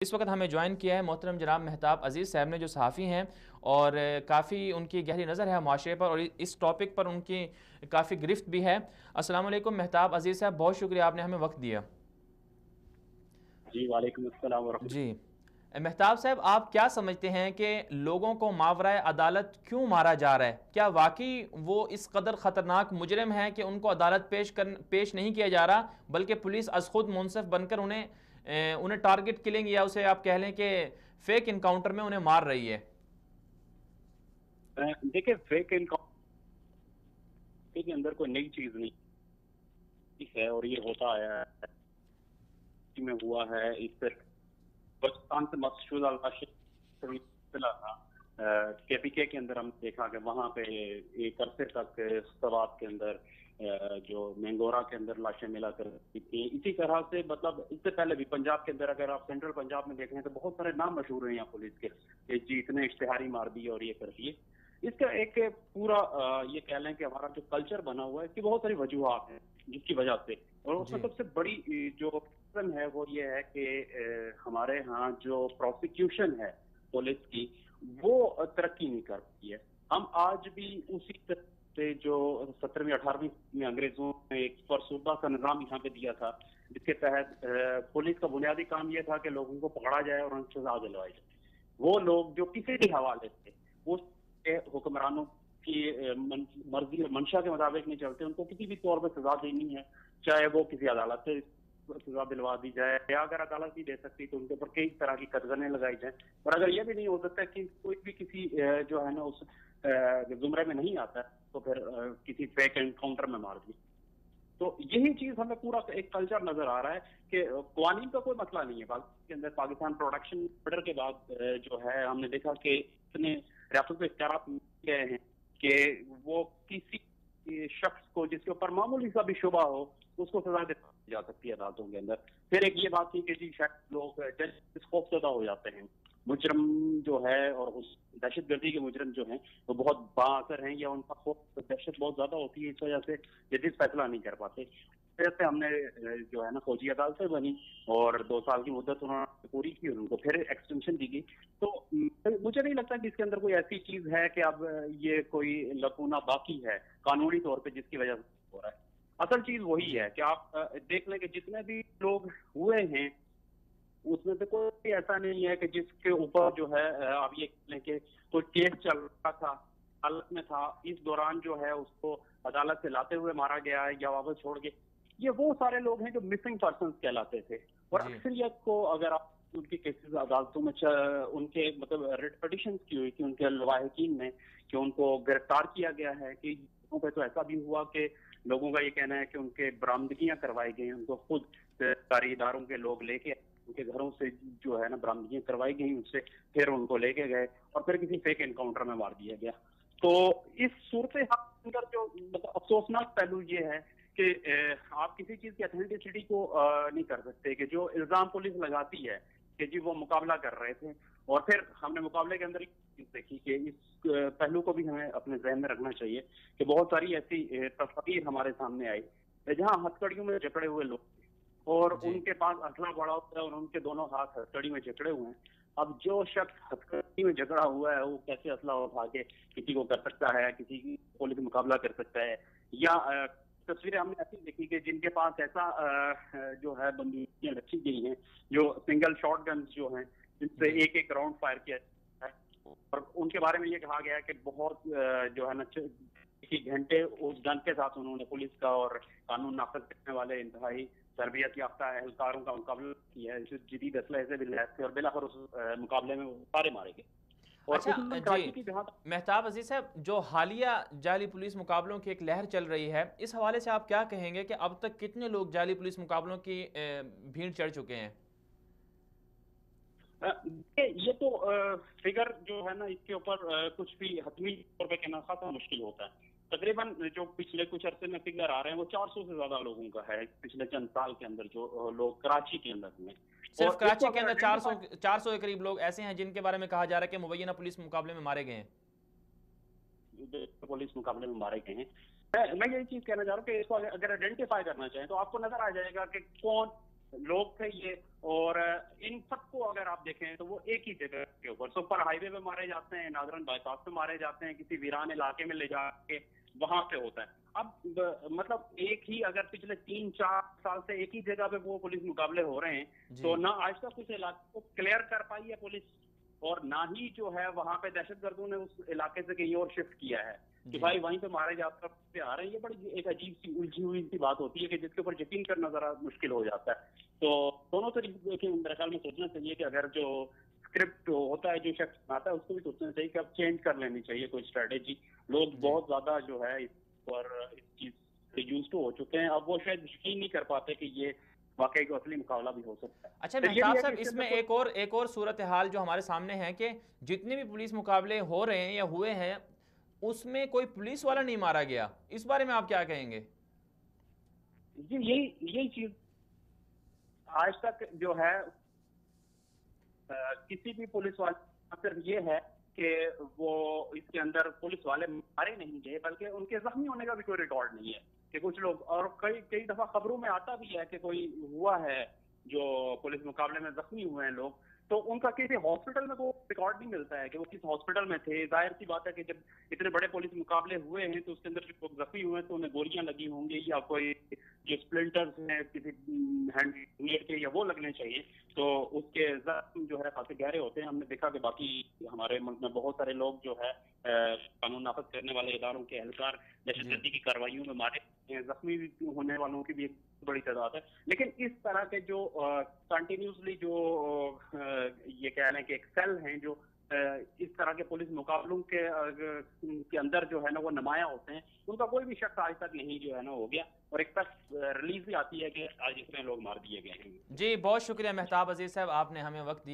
اس وقت ہمیں جوائن کیا ہے محترم جناب مہتاب عزیز صاحب نے، جو صحافی ہیں اور کافی ان کی گہری نظر ہے معاشرے پر، اور اس ٹاپک پر ان کی کافی گرفت بھی ہے۔ السلام علیکم مہتاب عزیز صاحب، بہت شکریہ آپ نے ہمیں وقت دیا۔ جی وعلیکم السلام ورحمۃ جی مہتاب صاحب، آپ کیا سمجھتے ہیں کہ لوگوں کو ماورائے عدالت کیوں مارا جا رہا ہے؟ کیا واقعی وہ اس قدر خطرناک مجرم ہیں کہ ان کو عدالت پیش نہیں کیا جا رہا، بلکہ پولیس از خود منصف بن کر انہیں ٹارگٹ کلنگ یا اسے آپ کہہ لیں کہ فیک انکاؤنٹر میں انہیں مار رہی ہے؟ دیکھیں، فیک انکاؤنٹر کے اندر کوئی نئی چیز نہیں ہے، اور یہ ہوتا آیا ہے میں ہوا ہے۔ اس پر پاکستان سے مقصود کے پی کے اندر ہم دیکھا کہ وہاں پہ ایک عرصے تک سوات کے اندر جو مینگورا کے اندر لاشیں ملا کر تھی۔ اسی طرح سے مطلب اس سے پہلے بھی پنجاب کے اندر اگر آپ سینٹرل پنجاب میں دیکھیں تو بہت سارے نام مشہور ہیں یہاں پولیس کے کہ جی اتنے اشتہاری مار دیے اور یہ کر دیے۔ اس کا ایک پورا یہ کہہ لیں کہ ہمارا جو کلچر بنا ہوا ہے، اس کی بہت ساری وجوہات ہیں جس کی وجہ سے، اور اس میں سب سے بڑی جو ہے وہ یہ ہے کہ ہمارے ہاں جو پروسیکیوشن ہے پولیس کی وہ ترقی نہیں کرتی ہے۔ ہم آج بھی اسی طرح سے جو 17ویں 18ویں میں انگریزوں نے ایک فرسودہ کا نظام یہاں پہ دیا تھا، جس کے تحت پولیس کا بنیادی کام یہ تھا کہ لوگوں کو پکڑا جائے اور ان سے سزا دلوائی جائے۔ وہ لوگ جو کسی بھی حوالے سے اس حکمرانوں کی مرضی اور منشا کے مطابق نہیں چلتے، ان کو کسی بھی طور پہ سزا دینی ہے، چاہے وہ کسی عدالت سے سزا دلوا دی جائے، یا اگر عدالت نہیں دے سکتی تو ان کے اوپر کئی طرح کی قرضنے لگائی جائیں، اور اگر یہ بھی نہیں ہو سکتا کہ کوئی بھی کسی جو ہے نا اس زمرے میں نہیں آتا تو پھر کسی فیک انکاؤنٹر میں مار دی۔ تو یہی چیز ہمیں پورا ایک کلچر نظر آ رہا ہے کہ قوانین کا کوئی مسئلہ نہیں ہے پاکستان کے اندر۔ پاکستان پروڈکشن آرڈر کے بعد جو ہے ہم نے دیکھا کہ اتنے ریاست میں اختیارات گئے ہیں کہ وہ کسی شخص کو جس کے اوپر معمولی سا بھی شبہ ہو اس کو سزا دی جا سکتی ہے عدالتوں کے اندر۔ پھر ایک یہ بات تھی کہ جی شاید لوگ خوف زدہ ہو جاتے ہیں، مجرم جو ہے اور اس دہشت گردی کے مجرم جو ہیں وہ بہت با اثر ہیں، یا ان کا خوف دہشت بہت زیادہ ہوتی ہے، اس وجہ سے جدید فیصلہ نہیں کر پاتے۔ جیسے ہم نے جو ہے نا فوجی عدالتیں بنی اور 2 سال کی مدت انہوں نے پوری کی، ان کو پھر ایکسٹینشن دی گئی۔ تو مجھے نہیں لگتا کہ اس کے اندر کوئی ایسی چیز ہے کہ اب یہ کوئی لکونہ باقی ہے قانونی طور پہ جس کی وجہ سے ہو رہا ہے۔ اصل چیز وہی ہے کہ آپ دیکھ لیں کہ جتنے بھی لوگ ہوئے ہیں اس میں سے کوئی ایسا نہیں ہے کہ جس کے اوپر جو ہے آپ یہ کہہ لیں کہ کوئی کیس چل رہا تھا، عدالت میں تھا، اس دوران جو ہے اس کو عدالت سے لاتے ہوئے مارا گیا ہے یا واپس چھوڑ گئے۔ یہ وہ سارے لوگ ہیں جو مسنگ پرسنز کہلاتے تھے، اور اکثریت کو اگر آپ ان کے کیسز عدالتوں میں ان کے مطلب ریٹ پٹیشنز کی ہوئی تھی ان کے لواحقین نے کہ ان کو گرفتار کیا گیا ہے، کہ لوگوں پہ تو ایسا بھی ہوا کہ لوگوں کا یہ کہنا ہے کہ ان کے برآمدگیاں کروائی گئی، ان کو خود سرکاری اداروں کے لوگ لے کے ان کے گھروں سے جو ہے نا برآمدگیاں کروائی گئی، ان سے پھر ان کو لے کے گئے اور پھر کسی فیک انکاؤنٹر میں مار دیا گیا۔ تو اس صورتحال اندر جو مطلب افسوسناک پہلو یہ ہے کہ آپ کسی چیز کی اتھینٹسٹی کو نہیں کر سکتے، کہ جو الزام پولیس لگاتی ہے کہ جی وہ مقابلہ کر رہے تھے، اور پھر ہم نے مقابلے کے اندر ایک چیز دیکھی کہ اس پہلو کو بھی ہمیں اپنے ذہن میں رکھنا چاہیے کہ بہت ساری ایسی تصاویر ہمارے سامنے آئی جہاں ہتھکڑیوں میں جکڑے ہوئے لوگ تھے اور ان کے پاس اسلحہ بڑا ہوتا ہے اور ان کے دونوں ہاتھ ہتھکڑی میں جکڑے ہوئے ہیں۔ اب جو شخص ہتھکڑی میں جکڑا ہوا ہے وہ کیسے اسلحہ اٹھا کے کسی کو کر سکتا ہے، کسی کی پولیس مقابلہ کر سکتا ہے؟ یا تصویریں ہم نے ایسی دیکھی کہ جن کے پاس ایسا جو ہے بندوقیاں رکھی گئی ہیں جو سنگل شاٹ گنز جو ہیں جن سے ایک ایک راؤنڈ فائر کیا ہے، اور ان کے بارے میں یہ کہا گیا ہے کہ بہت جو ہے نا گھنٹے اس گن کے ساتھ انہوں نے پولیس کا اور قانون نافذ کرنے والے انتہائی تربیت یافتہ اہلکاروں کا مقابلہ کیا ہے، جدید اسلحے سے بھی لیس تھے، اور بالآخر اس مقابلے میں وہ سارے مارے گئے۔ اچھا جی مہتاب عزیز صاحب، جو حالیہ جعلی پولیس مقابلوں کی ایک لہر چل رہی ہے، اس حوالے سے آپ کیا کہیں گے کہ اب تک کتنے لوگ جعلی پولیس مقابلوں کی بھیڑ چڑھ چکے ہیں؟ یہ تو فگر جو ہے نا اس کے اوپر کچھ بھی حتمی طور پہ کہنا خاصا مشکل ہوتا ہے۔ تقریباً جو پچھلے کچھ عرصے میں فگر آ رہے ہیں وہ 400 سے زیادہ لوگوں کا ہے پچھلے چند سال کے اندر، جو لوگ کراچی کے اندر میں صرف کراچی کے اندر 400 کے قریب لوگ ایسے ہیں جن کے بارے میں کہا جا رہا ہے کہ مبینہ پولیس مقابلے میں مارے گئے ہیں۔ پولیس مقابلے میں مارے گئے ہیں۔ میں یہی چیز کہنا چاہ رہا ہوں کہ اس کو اگر آئیڈینٹیفائی کرنا چاہیں تو آپ کو نظر آ جائے گا کہ کون لوگ تھے یہ، اور ان سب کو اگر آپ دیکھیں تو وہ ایک ہی جگہ کے اوپر سپر ہائی وے پہ مارے جاتے ہیں، نادرن بائی پاس پہ مارے جاتے ہیں، کسی ویران علاقے میں لے جا کے وہاں پہ ہوتا ہے۔ اب مطلب ایک ہی اگر پچھلے 3-4 سال سے ایک ہی جگہ پہ وہ پولیس مقابلے ہو رہے ہیں تو نہ آج تک اس علاقے کو کلیئر کر پائی ہے پولیس، اور نہ ہی جو ہے وہاں پہ دہشت گردوں نے اس علاقے سے کہیں اور شفٹ کیا ہے کہ بھائی وہیں پہ مارے جا کر آ رہے ہیں۔ یہ بڑی ایک عجیب سی الجھی ہوئی سی بات ہوتی ہے کہ جس کے اوپر یقین کرنا ذرا مشکل ہو جاتا ہے۔ تو دونوں طریقے کے میرے خیال میں سوچنا چاہیے کہ اگر جو اسکرپٹ ہوتا ہے جو شخص آتا ہے اس کو بھی سوچنا چاہیے کہ اب چینج کر لینی چاہیے کوئی اسٹریٹجی۔ لوگ بہت زیادہ جو ہے اس پر اس چیز سے یوز ٹو ہو چکے ہیں، اب وہ شاید یقین نہیں کر پاتے کہ یہ واقعی کو اصلی مقابلہ بھی ہو سکتا ہے۔ اچھا مہتاب صاحب، اس میں ایک اور صورتحال جو ہمارے سامنے ہے کہ جتنے بھی پولیس مقابلے ہو رہے ہیں یا ہوئے ہیں اس میں کوئی پولیس والا نہیں مارا گیا، اس بارے میں آپ کیا کہیں گے؟ جی یہی چیز آج تک جو ہے کسی بھی پولیس والے صرف یہ ہے کہ وہ اس کے اندر پولیس والے مارے نہیں گئے بلکہ ان کے زخمی ہونے کا بھی کوئی ریکارڈ نہیں ہے کہ کچھ لوگ، اور کئی دفعہ خبروں میں آتا بھی ہے کہ کوئی ہوا ہے جو پولیس مقابلے میں زخمی ہوئے ہیں لوگ، تو ان کا کسی ہاسپٹل میں کوئی ریکارڈ نہیں ملتا ہے کہ وہ کس ہاسپٹل میں تھے۔ ظاہر سی بات ہے کہ جب اتنے بڑے پولیس مقابلے ہوئے ہیں تو اس کے اندر جو لوگ زخمی ہوئے ہیں تو انہیں گولیاں لگی ہوں گی یا کوئی جو سپلنٹرز ہیں کسی ہینڈ گرینیڈ کے یا وہ لگنے چاہیے، تو اس کے زخم جو ہے کافی گہرے ہوتے ہیں۔ ہم نے دیکھا کہ باقی ہمارے ملک میں بہت سارے لوگ جو ہے قانون نافذ کرنے والے اداروں کے اہلکار دہشت گردی کی کارروائیوں میں مارے، زخمی ہونے والوں کی بھی ایک بڑی تعداد ہے۔ لیکن اس طرح کے جو کنٹینیوسلی جو یہ کہہ رہے ہیں کہ ایک سیل ہیں جو اس طرح کے پولیس مقابلوں کے اندر جو ہے نا وہ نمایاں ہوتے ہیں، ان کا کوئی بھی شخص آج تک نہیں جو ہے نا ہو گیا، اور ایک تک ریلیز بھی آتی ہے کہ آج اتنے لوگ مار دیے گئے ہیں۔ جی بہت شکریہ مہتاب عزیز صاحب، آپ نے ہمیں وقت دیا۔